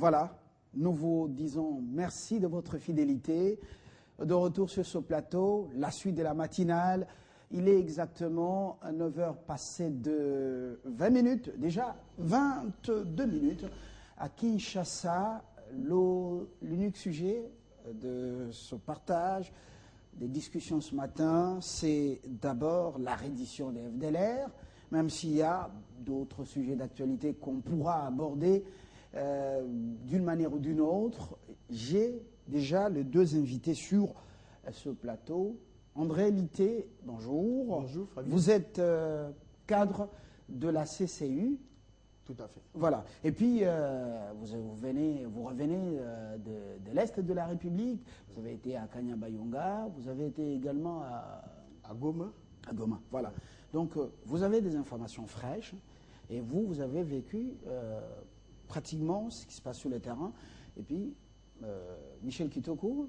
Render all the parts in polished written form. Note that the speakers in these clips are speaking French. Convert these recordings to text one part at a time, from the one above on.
Voilà, nous vous disons merci de votre fidélité. De retour sur ce plateau, la suite de la matinale. Il est exactement 9 heures passées de 20 minutes, déjà 22 minutes. À Kinshasa, l'unique sujet de ce partage, des discussions ce matin, c'est d'abord la reddition des FDLR, même s'il y a d'autres sujets d'actualité qu'on pourra aborder d'une manière ou d'une autre. J'ai déjà les deux invités sur ce plateau. André Litté, bonjour. Bonjour, Fabien. Vous êtes cadre de la CCU. Tout à fait. Voilà. Et puis, vous revenez de l'Est de la République. Vous avez été à Kanyabayonga. Vous avez été également à Goma. À Goma, voilà. Donc, vous avez des informations fraîches. Et vous avez vécu pratiquement ce qui se passe sur le terrain. Et puis, Michel Kitoko,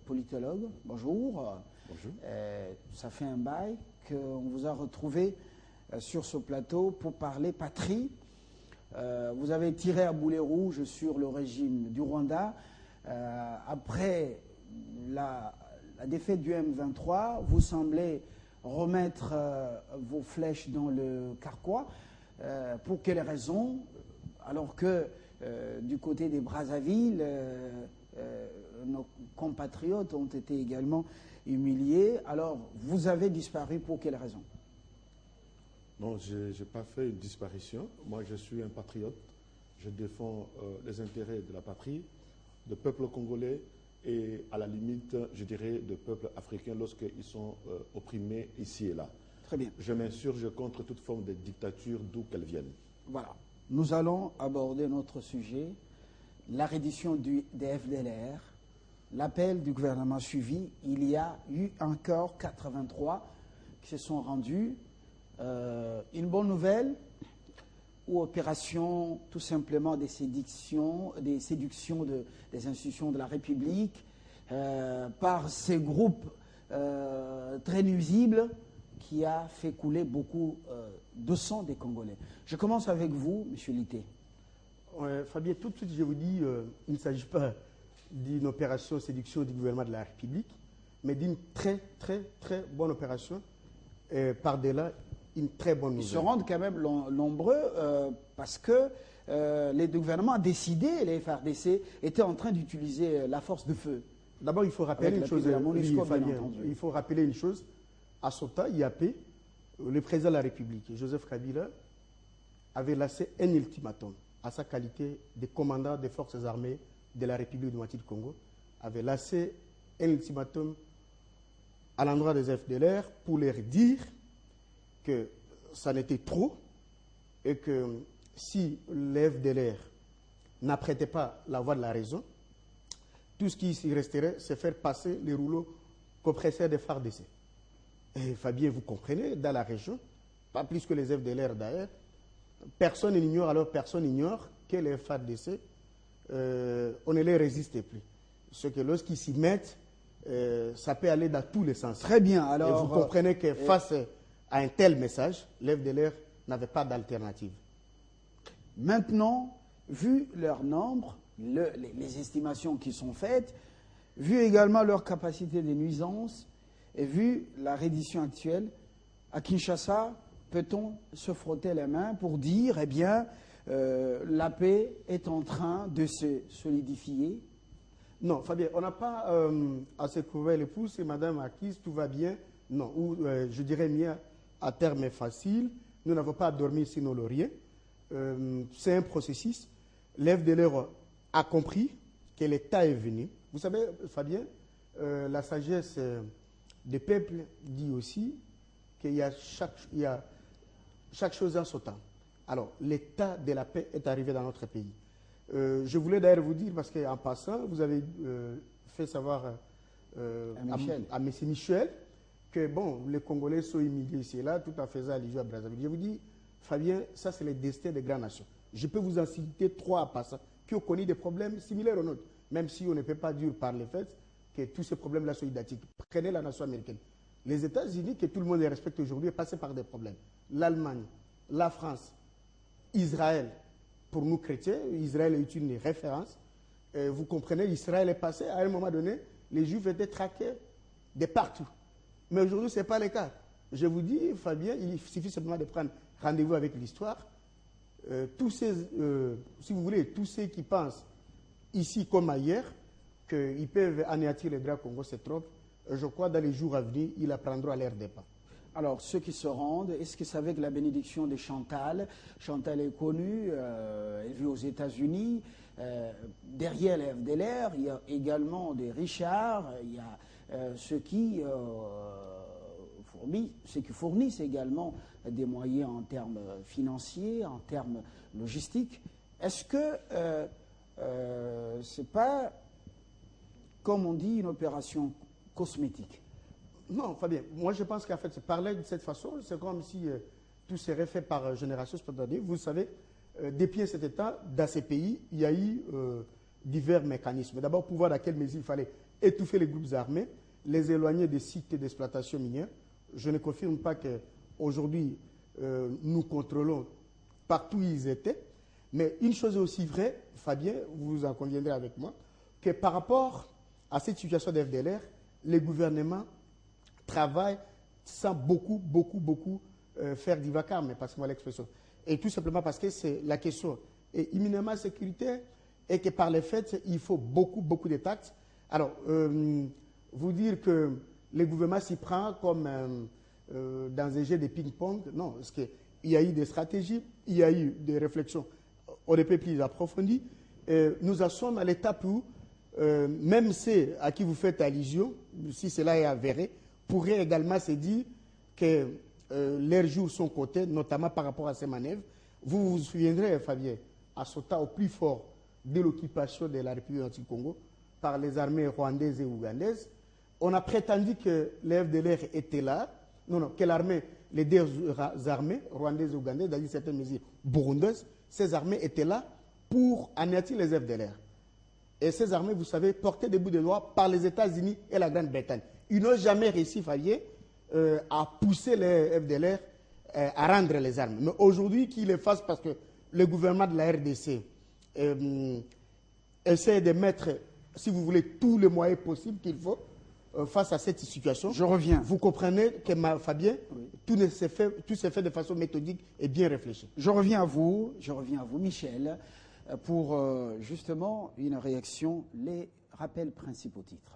politologue, bonjour. Bonjour. Ça fait un bail qu'on vous a retrouvé sur ce plateau pour parler patrie. Vous avez tiré à boulet rouge sur le régime du Rwanda. Après la défaite du M23, vous semblez remettre vos flèches dans le carquois. Pour quelles raisons? Alors que du côté des Brazzaville, nos compatriotes ont été également humiliés. Alors, vous avez disparu pour quelles raisons? Non, je n'ai pas fait une disparition. Moi, je suis un patriote. Je défends les intérêts de la patrie, du peuple congolais et, à la limite, je dirais, de peuples africains lorsqu'ils sont opprimés ici et là. Très bien. Je m'insurge contre toute forme de dictature, d'où qu'elle vienne. Voilà. Nous allons aborder notre sujet, la reddition des FDLR, l'appel du gouvernement suivi. Il y a eu encore 83 qui se sont rendus. Une bonne nouvelle ou opération tout simplement des séductions des institutions de la République par ces groupes très nuisibles qui a fait couler beaucoup de sang des Congolais. Je commence avec vous, M. Litté. Fabien, tout de suite, je vous dis, il ne s'agit pas d'une opération séduction du gouvernement de la République, mais d'une très, très, très bonne opération. Par-delà, une très bonne nouvelle. Ils se rendent quand même nombreux parce que les gouvernements ont décidé, les FARDC étaient en train d'utiliser la force de feu. D'abord, il faut rappeler une chose. Il faut rappeler une chose. À Sota, IAP, le président de la République, Joseph Kabila, avait lancé un ultimatum à sa qualité de commandant des forces armées de la République démocratique du Congo, avait lancé un ultimatum à l'endroit des FDLR pour leur dire que ça n'était trop et que si les FDLR n'apprêtaient pas la voie de la raison, tout ce qui s'y resterait, c'est faire passer les rouleaux compresseurs des FARDC. Et Fabien, vous comprenez, dans la région, pas plus que les FDLR d'ailleurs, personne n'ignore que les FARDC, on ne les résistait plus. Ce que lorsqu'ils s'y mettent, ça peut aller dans tous les sens. Très bien. Alors, et vous comprenez que face à un tel message, les FDLR n'avaient pas d'alternative. Maintenant, vu leur nombre, les estimations qui sont faites, vu également leur capacité de nuisance, et vu la reddition actuelle, à Kinshasa, peut-on se frotter les mains pour dire, eh bien, la paix est en train de se solidifier? Non, Fabien, on n'a pas à se couvrir les pouces et Madame acquise, tout va bien. Non, ou je dirais mieux, à terme facile, nous n'avons pas à dormir sur nos lauriers. C'est un processus. L'FDLR a compris que l'État est venu. Vous savez, Fabien, la sagesse des peuples dit aussi qu'il y a chaque chose en son temps. Alors, l'état de la paix est arrivé dans notre pays. Je voulais d'ailleurs vous dire, parce qu'en passant, vous avez fait savoir à M. Michel que, bon, les Congolais sont humiliés ici et là, tout en faisant allusion à Brazzaville. Je vous dis, Fabien, ça c'est le destin des grandes nations. Je peux vous en citer 3 en passant, qui ont connu des problèmes similaires aux nôtres, même si on ne peut pas dire par le fait que tous ces problèmes-là sont identiques. Prenez la nation américaine. Les États-Unis, que tout le monde les respecte aujourd'hui, est passé par des problèmes. L'Allemagne, la France, Israël, pour nous chrétiens, Israël est une référence. Vous comprenez, Israël est passé, à un moment donné, les Juifs étaient traqués de partout. Mais aujourd'hui, ce n'est pas le cas. Je vous dis, Fabien, il suffit simplement de prendre rendez-vous avec l'histoire. Si vous voulez, tous ceux qui pensent, ici comme ailleurs, qu'ils peuvent anéantir les droits Congo, se trompent. Je crois que dans les jours à venir, ils apprendront à leur dépens. Alors, ceux qui se rendent, est-ce que c'est avec la bénédiction de Chantal? Chantal est connue, elle vit aux États-Unis. Derrière les FDLR, il y a également des Richard, il y a ceux qui fournissent également des moyens en termes financiers, en termes logistiques. Est-ce que ce n'est pas, comme on dit, une opération cosmétique? Non, Fabien, moi je pense qu'en fait, parler de cette façon, c'est comme si tout serait fait par génération spontanée. Vous savez, depuis cet état, dans ces pays, il y a eu divers mécanismes. D'abord, pour voir à quelle mesure il fallait étouffer les groupes armés, les éloigner des sites d'exploitation minière. Je ne confirme pas qu'aujourd'hui, nous contrôlons partout où ils étaient. Mais une chose est aussi vraie, Fabien, vous en conviendrez avec moi, que par rapport à cette situation d'FDLR, les gouvernements travaillent sans beaucoup faire du vacarme, passez-moi l'expression. Et tout simplement parce que la question est imminemment sécuritaire et que par les faits, il faut beaucoup de taxes. Alors, vous dire que le gouvernement s'y prend comme dans un jeu de ping-pong, non, parce qu'il y a eu des stratégies, il y a eu des réflexions on ne peut plus approfondies. Nous en sommes à l'étape où même ceux à qui vous faites allusion, si cela est avéré, pourraient également se dire que leurs jours sont cotés, notamment par rapport à ces manœuvres. Vous vous souviendrez, Fabien, à ce temps au plus fort de l'occupation de la République anti-Congo par les armées rwandaises et ougandaises, on a prétendu que les FDLR étaient là, que les deux armées rwandaises et ougandaises, dans une certaine mesure burundaises, ces armées étaient là pour anéantir les FDLR. Et ces armées, vous savez, portées des bouts de loi par les États-Unis et la Grande-Bretagne. Ils n'ont jamais réussi, Fabien, à pousser les FDLR à rendre les armes. Mais aujourd'hui, qu'ils le fassent parce que le gouvernement de la RDC essaie de mettre, si vous voulez, tous les moyens possibles qu'il faut face à cette situation. Je reviens. Vous comprenez que, Fabien, oui, tout s'est fait de façon méthodique et bien réfléchie. Je reviens à vous, Michel, pour justement une réaction, les rappels principaux titres.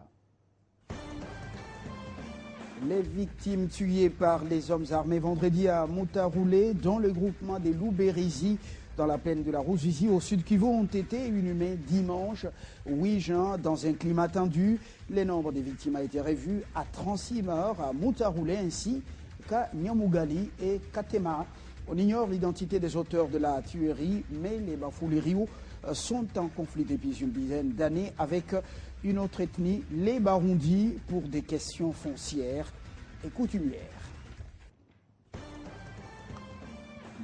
Les victimes tuées par les hommes armés vendredi à Moutaroulé, dans le groupement des Loubérizi, dans la plaine de la Rouzizi, au sud Kivu, ont été inhumés dimanche 8 juin dans un climat tendu. Le nombre des victimes a été revu à 36 morts à Moutaroulé ainsi qu'à Nyamugali et Katema. On ignore l'identité des auteurs de la tuerie, mais les Bafoulirio sont en conflit depuis une dizaine d'années avec une autre ethnie, les Barundi, pour des questions foncières et coutumières.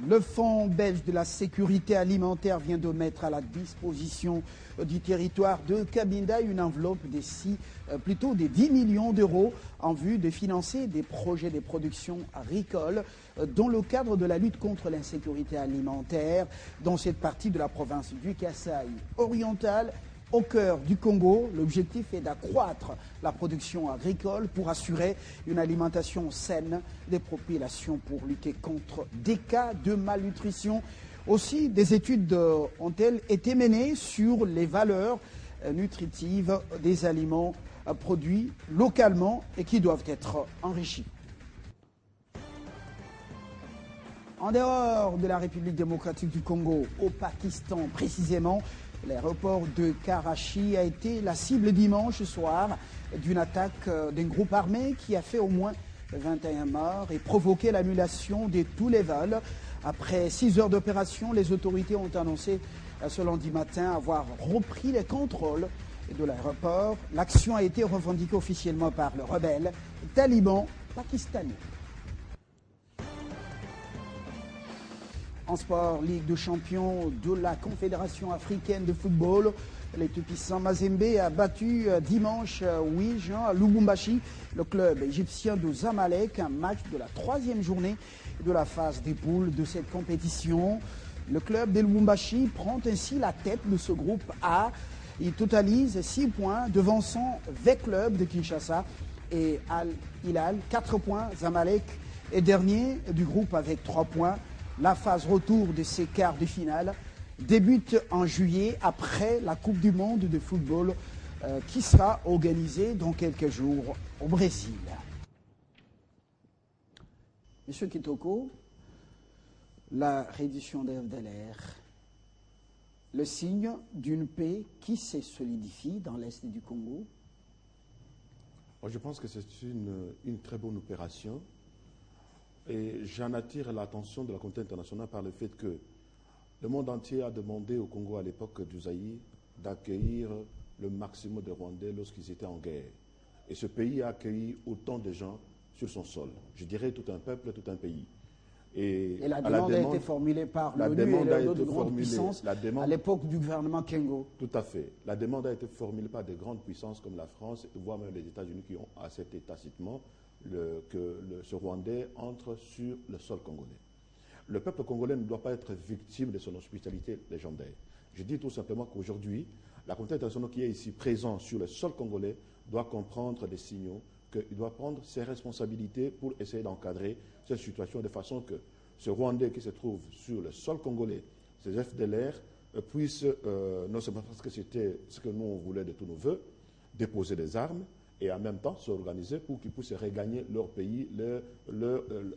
Le Fonds belge de la sécurité alimentaire vient de mettre à la disposition du territoire de Cabinda une enveloppe de 10 millions d'euros en vue de financer des projets de production agricole dans le cadre de la lutte contre l'insécurité alimentaire dans cette partie de la province du Kasaï oriental. Au cœur du Congo, l'objectif est d'accroître la production agricole pour assurer une alimentation saine des populations pour lutter contre des cas de malnutrition. Aussi, des études ont-elles été menées sur les valeurs nutritives des aliments produits localement et qui doivent être enrichis. En dehors de la République démocratique du Congo, au Pakistan précisément, l'aéroport de Karachi a été la cible dimanche soir d'une attaque d'un groupe armé qui a fait au moins 21 morts et provoqué l'annulation de tous les vols. Après 6 heures d'opération, les autorités ont annoncé ce lundi matin avoir repris les contrôles de l'aéroport. L'action a été revendiquée officiellement par le rebelle taliban pakistanais. En sport, Ligue de champions de la Confédération africaine de football, le tout-puissant Mazembe a battu dimanche 8 juin à Lubumbashi le club égyptien de Zamalek, un match de la 3e journée de la phase des poules de cette compétition. Le club de Lubumbashi prend ainsi la tête de ce groupe A. Il totalise 6 points, devançant V Club de Kinshasa et Al Hilal, 4 points. Zamalek est dernier du groupe avec 3 points. La phase retour de ces quarts de finale débute en juillet après la Coupe du monde de football qui sera organisée dans quelques jours au Brésil. Monsieur Kitoko, la reddition des FDLR, le signe d'une paix qui se solidifie dans l'Est du Congo? Je pense que c'est une très bonne opération et j'en attire l'attention de la communauté internationale par le fait que le monde entier a demandé au Congo à l'époque du Zaïre d'accueillir le maximum de Rwandais lorsqu'ils étaient en guerre. Et ce pays a accueilli autant de gens sur son sol. Je dirais tout un peuple, tout un pays. Et la demande a été formulée par l'ONU et d'autres grandes puissances à l'époque du gouvernement Kengo. Tout à fait. La demande a été formulée par des grandes puissances comme la France, voire même les États-Unis qui ont accepté tacitement que ce Rwandais entre sur le sol congolais. Le peuple congolais ne doit pas être victime de son hospitalité légendaire. Je dis tout simplement qu'aujourd'hui, la communauté internationale qui est ici présente sur le sol congolais doit comprendre des signaux qu'il doit prendre ses responsabilités pour essayer d'encadrer cette situation de façon que ce Rwandais qui se trouve sur le sol congolais, ces FDLR, puissent, non seulement parce que c'était ce que nous on voulait de tous nos voeux, déposer des armes et en même temps s'organiser pour qu'ils puissent regagner leur pays,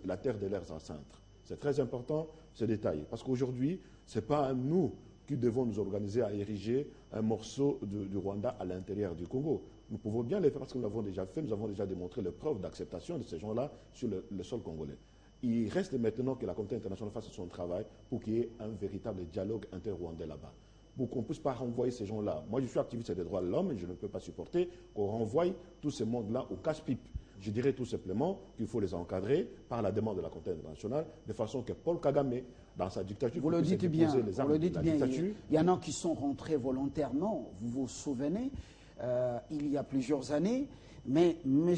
la terre de leurs ancêtres. C'est très important ce détail, parce qu'aujourd'hui, ce n'est pas à nous qui devons nous organiser à ériger un morceau du Rwanda à l'intérieur du Congo. Nous pouvons bien le faire parce que nous l'avons déjà fait, nous avons déjà démontré les preuves d'acceptation de ces gens-là sur le sol congolais. Il reste maintenant que la communauté internationale fasse son travail pour qu'il y ait un véritable dialogue inter-rwandais là-bas. Pour qu'on ne puisse pas renvoyer ces gens-là. Moi, je suis activiste des droits de l'homme et je ne peux pas supporter qu'on renvoie tous ces mondes-là au casse-pipe. Je dirais tout simplement qu'il faut les encadrer par la demande de la communauté internationale, de façon que Paul Kagame, dans sa dictature, vous le dites bien, les armes de la dictature. Il y en a qui sont rentrés volontairement, vous vous souvenez, il y a plusieurs années, mais M.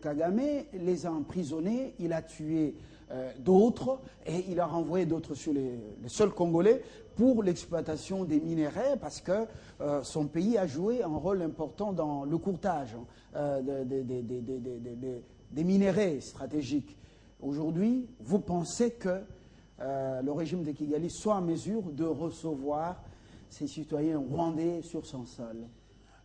Kagame les a emprisonnés, il a tué d'autres et il a renvoyé d'autres sur les sols congolais pour l'exploitation des minéraux parce que son pays a joué un rôle important dans le courtage des minéraux stratégiques. Aujourd'hui, vous pensez que le régime de Kigali soit en mesure de recevoir ses citoyens rwandais sur son sol?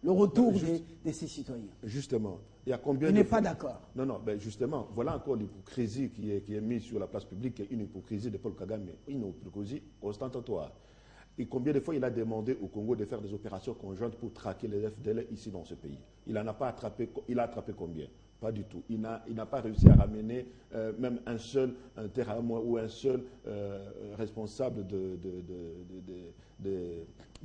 Le retour de ces citoyens. Justement, il y a combien Il n'est pas d'accord. Non, non, ben justement, voilà encore l'hypocrisie qui est mise sur la place publique, une hypocrisie de Paul Kagame, une hypocrisie ostentatoire. Et combien de fois il a demandé au Congo de faire des opérations conjointes pour traquer les FDL ici dans ce pays? Il n'en a pas attrapé, il a attrapé combien? Pas du tout. Il n'a pas réussi à ramener même un seul terrain ou un seul responsable de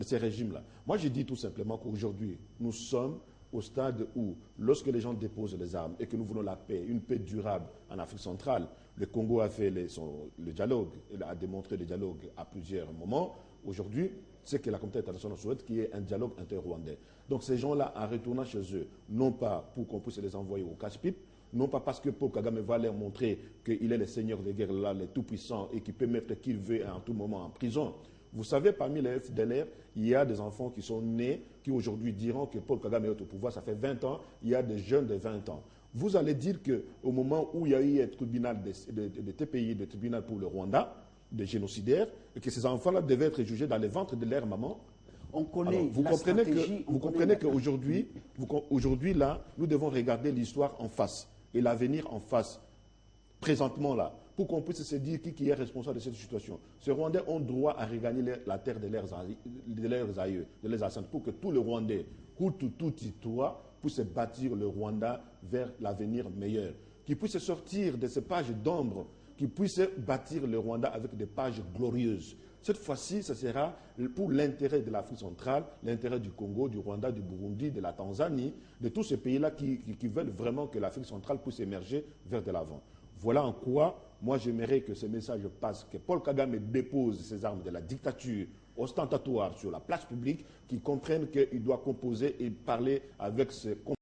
ces régimes-là. Moi, je dis tout simplement qu'aujourd'hui, nous sommes au stade où, lorsque les gens déposent les armes et que nous voulons la paix, une paix durable en Afrique centrale, le Congo a fait le dialogue, il a démontré le dialogue à plusieurs moments. Aujourd'hui, c'est que la communauté internationale souhaite qu'il y ait un dialogue inter-rwandais. Donc ces gens-là, en retournant chez eux, non pas pour qu'on puisse les envoyer au casse-pipe, non pas parce que Paul Kagame va leur montrer qu'il est le seigneur de guerre là, le tout-puissant, et qu'il peut mettre qui veut à tout moment en prison. Vous savez, parmi les FDLR, il y a des enfants qui sont nés, qui aujourd'hui diront que Paul Kagame est au pouvoir, ça fait 20 ans, il y a des jeunes de 20 ans. Vous allez dire qu'au moment où il y a eu un tribunal de TPI, de tribunal pour le Rwanda, des génocidaires, et que ces enfants-là devaient être jugés dans les ventres de leur maman. On connaît. Alors, vous comprenez qu'aujourd'hui, là, nous devons regarder l'histoire en face et l'avenir en face, présentement là, pour qu'on puisse se dire qui est responsable de cette situation. Ces Rwandais ont droit à regagner la terre de leurs aïeux, de leurs ancêtres, pour que tout le Rwandais, tout puisse bâtir le Rwanda vers l'avenir meilleur, qui puisse sortir de ces pages d'ombre, qui puisse bâtir le Rwanda avec des pages glorieuses. Cette fois-ci, ce sera pour l'intérêt de l'Afrique centrale, l'intérêt du Congo, du Rwanda, du Burundi, de la Tanzanie, de tous ces pays-là qui veulent vraiment que l'Afrique centrale puisse émerger vers de l'avant. Voilà en quoi, moi, j'aimerais que ce message passe, que Paul Kagame dépose ses armes de la dictature ostentatoire sur la place publique, qu'il comprenne qu'il doit composer et parler avec ses